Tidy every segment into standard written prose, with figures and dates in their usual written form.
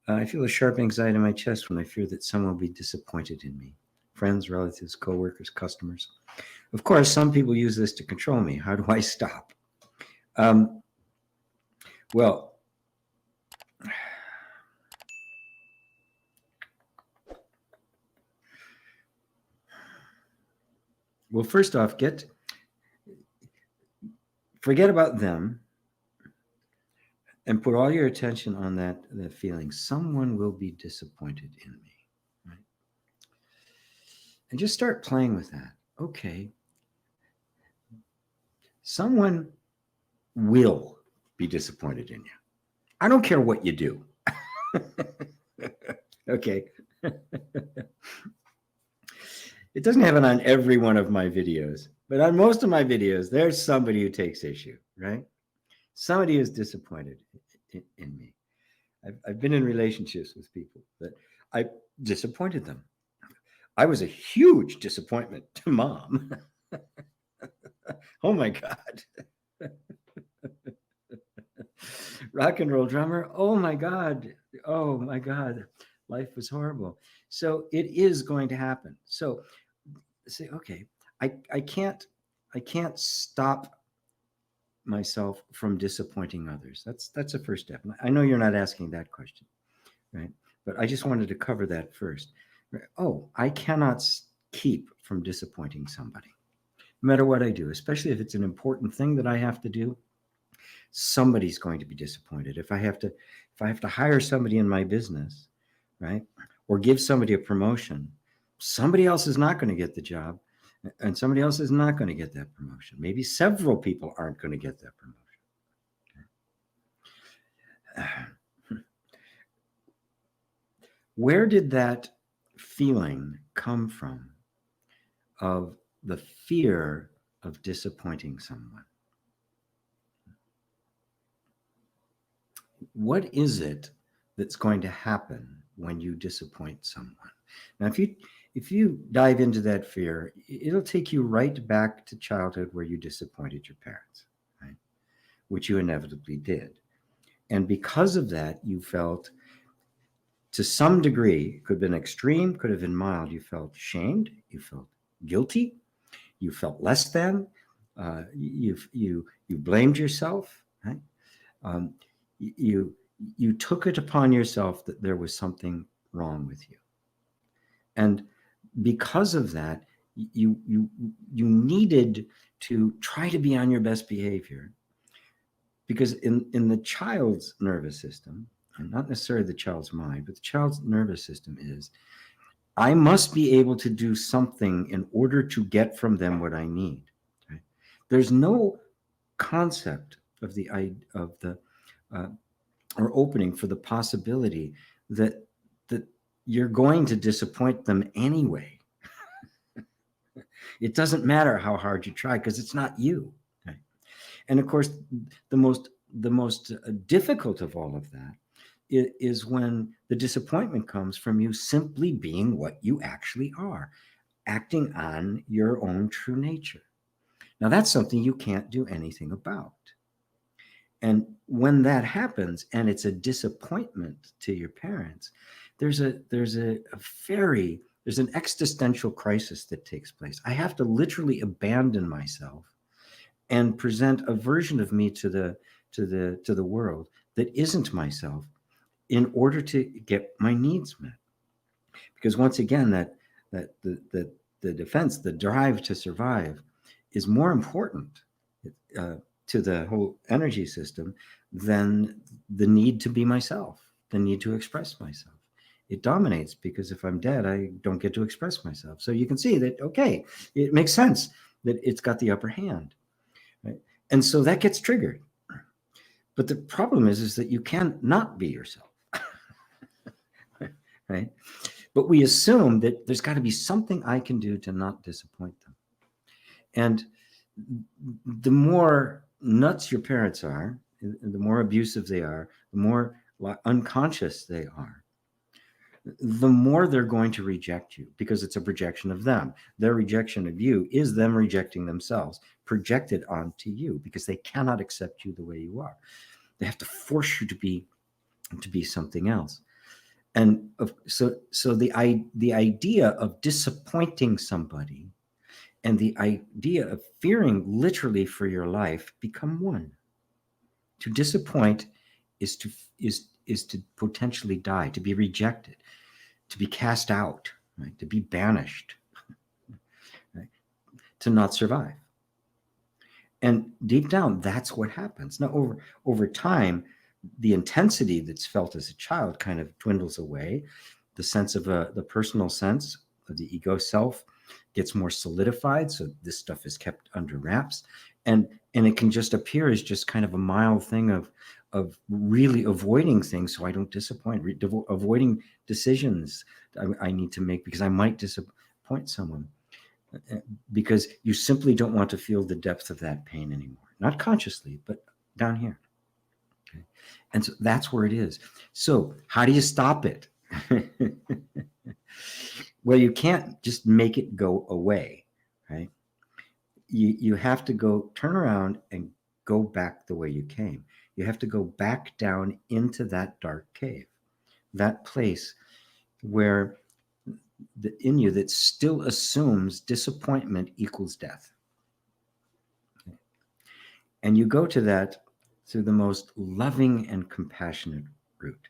I feel a sharp anxiety in my chest when I fear that someone will be disappointed in me. Friends, relatives, coworkers, customers. Of course, some people use this to control me. How do I stop? Um, well, first off, forget about them and put all your attention on that feeling. Someone will be disappointed in me, right? And just start playing with that. Okay, someone will be disappointed in you. I don't care what you do. Okay. It doesn't happen on every one of my videos, but on most of my videos, there's somebody who takes issue, right? Somebody is disappointed in me. I've been in relationships with people that I disappointed them. I was a huge disappointment to mom. Oh my God. Rock and roll drummer. Oh my God. Oh my God. Life was horrible. So it is going to happen. So say, okay, I can't stop myself from disappointing others. That's a first step. I know you're not asking that question, right? But I just wanted to cover that first. Oh, I cannot keep from disappointing somebody, no matter what I do, especially if it's an important thing that I have to do. Somebody's going to be disappointed. If I have to hire somebody in my business, right, or give somebody a promotion, somebody else is not going to get the job, and somebody else is not going to get that promotion. Maybe several people aren't going to get that promotion. Where did that feeling come from of the fear of disappointing someone? What is it that's going to happen when you disappoint someone? Now, if you dive into that fear, it'll take you right back to childhood where you disappointed your parents, right? Which you inevitably did. And because of that, you felt, to some degree, could have been extreme, could have been mild, you felt shamed, you felt guilty, you felt less than, you blamed yourself, right? You took it upon yourself that there was something wrong with you, and because of that, you needed to try to be on your best behavior, because in the child's nervous system, and not necessarily the child's mind, but the child's nervous system is, I must be able to do something in order to get from them what I need. Right? There's no concept of the or opening for the possibility that you're going to disappoint them anyway. It doesn't matter how hard you try, because it's not you. Right? And of course, the most difficult of all of that is when the disappointment comes from you simply being what you actually are, acting on your own true nature. Now, that's something you can't do anything about. And when that happens, and it's a disappointment to your parents, there's an existential crisis that takes place. I have to literally abandon myself and present a version of me to the world that isn't myself, in order to get my needs met. Because once again, the defense, the drive to survive, is more important to the whole energy system than the need to be myself, the need to express myself. It dominates, because if I'm dead, I don't get to express myself. So you can see that, okay, it makes sense that it's got the upper hand, right? And so that gets triggered. But the problem is that you can't not be yourself, right? But we assume that there's got to be something I can do to not disappoint them. And the more nuts your parents are, the more abusive they are, the more unconscious they are, the more they're going to reject you, because it's a projection of them. Their rejection of you is them rejecting themselves, projected onto you, because they cannot accept you the way you are. They have to force you to be something else. And so the idea of disappointing somebody and the idea of fearing literally for your life become one. To disappoint is to potentially die, to be rejected, to be cast out, right? To be banished, right? To not survive. And deep down, that's what happens. Now, over time, the intensity that's felt as a child kind of dwindles away. The sense of the personal sense of the ego self gets more solidified. So this stuff is kept under wraps, and it can just appear as just kind of a mild thing of really avoiding things so I don't disappoint, avoiding decisions I need to make because I might disappoint someone, because you simply don't want to feel the depth of that pain anymore. Not consciously, but down here. Okay? And so that's where it is. So how do you stop it? Well, you can't just make it go away, right? You have to go turn around and go back the way you came. You have to go back down into that dark cave, that place where in you that still assumes disappointment equals death. Okay. And you go to that through the most loving and compassionate route.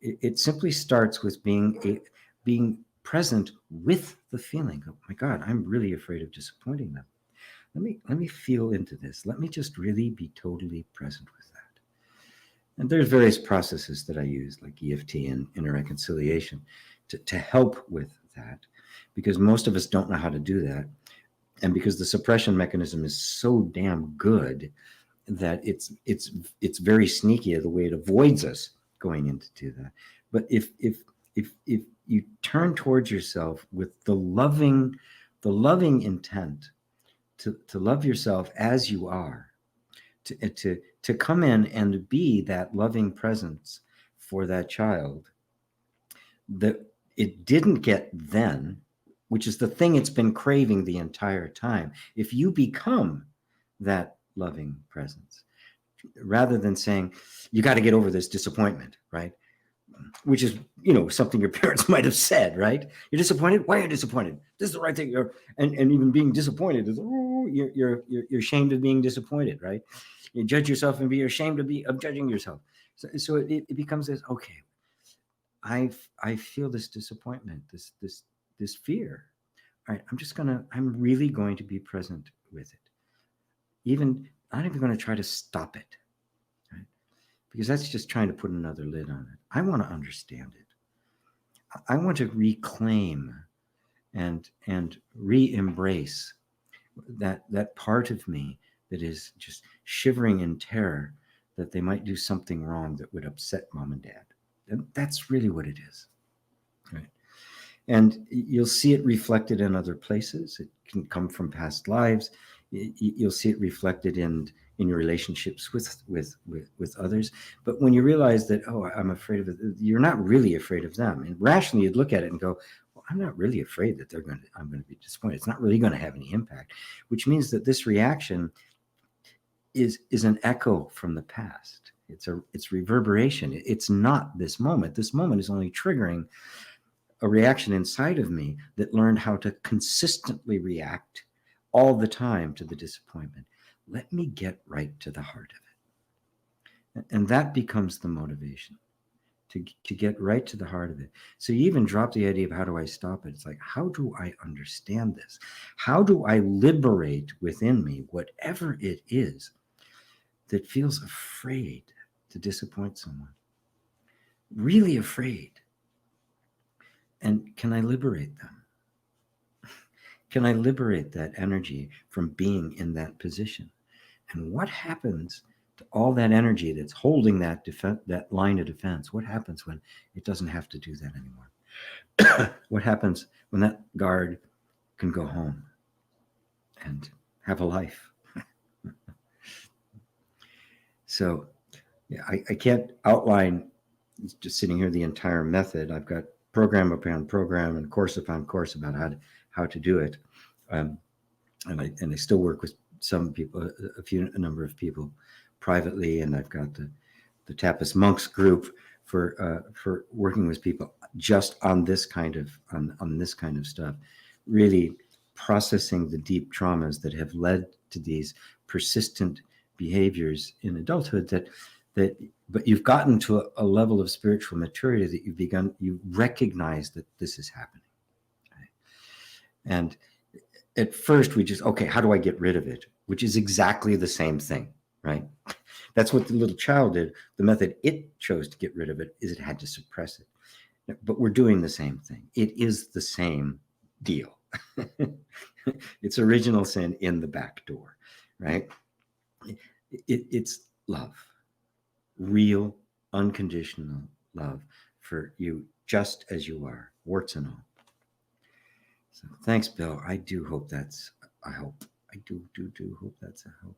It simply starts with being present with the feeling of, my God, I'm really afraid of disappointing them. Let me feel into this. Let me just really be totally present with that. And there's various processes that I use, like EFT and inner reconciliation, to help with that, because most of us don't know how to do that. And because the suppression mechanism is so damn good that it's very sneaky the way it avoids us going in to do that. But if you turn towards yourself with the loving intent to love yourself as you are, to come in and be that loving presence for that child that it didn't get then, which is the thing it's been craving the entire time. If you become that loving presence, rather than saying, you got to get over this disappointment, right? Which is, something your parents might have said, right? You're disappointed? Why are you disappointed? This is the right thing. And even being disappointed is, you're ashamed of being disappointed, right? You judge yourself and be ashamed of judging yourself. So it becomes this, okay, I feel this disappointment, this fear. All right, I'm really going to be present with it. I'm not even going to try to stop it, right? Because that's just trying to put another lid on it. I want to understand it. I want to reclaim and re-embrace that part of me that is just shivering in terror that they might do something wrong that would upset mom and dad. And that's really what it is, right? And you'll see it reflected in other places. It can come from past lives. You'll see it reflected in your relationships with others. But when you realize that, oh, I'm afraid of it, you're not really afraid of them. And rationally, you'd look at it and go, well, I'm not really afraid that I'm going to be disappointed. It's not really going to have any impact, which means that this reaction is an echo from the past. It's reverberation. It's not this moment. This moment is only triggering a reaction inside of me that learned how to consistently react all the time to the disappointment. Let me get right to the heart of it. And that becomes the motivation, to get right to the heart of it. So you even drop the idea of how do I stop it? It's like, how do I understand this? How do I liberate within me whatever it is that feels afraid to disappoint someone? Really afraid. And can I liberate them? Can I liberate that energy from being in that position? And what happens to all that energy that's holding that line of defense? What happens when it doesn't have to do that anymore? What happens when that guard can go home and have a life? So yeah, I can't outline, just sitting here, the entire method. I've got program upon program and course upon course about how to do it. And I still work with some people, a number of people privately, and I've got the Tapas Monks group for working with people just on this kind of on this kind of stuff, really processing the deep traumas that have led to these persistent behaviors in adulthood but you've gotten to a level of spiritual maturity that you recognize that this is happening. Right? And at first we just, okay, how do I get rid of it? Which is exactly the same thing, right? That's what the little child did. The method it chose to get rid of it is it had to suppress it. But we're doing the same thing. It is the same deal. It's original sin in the back door, right? It's love, real, unconditional love for you just as you are, warts and all. So thanks, Bill. I do hope that's a help. I do hope that's a help.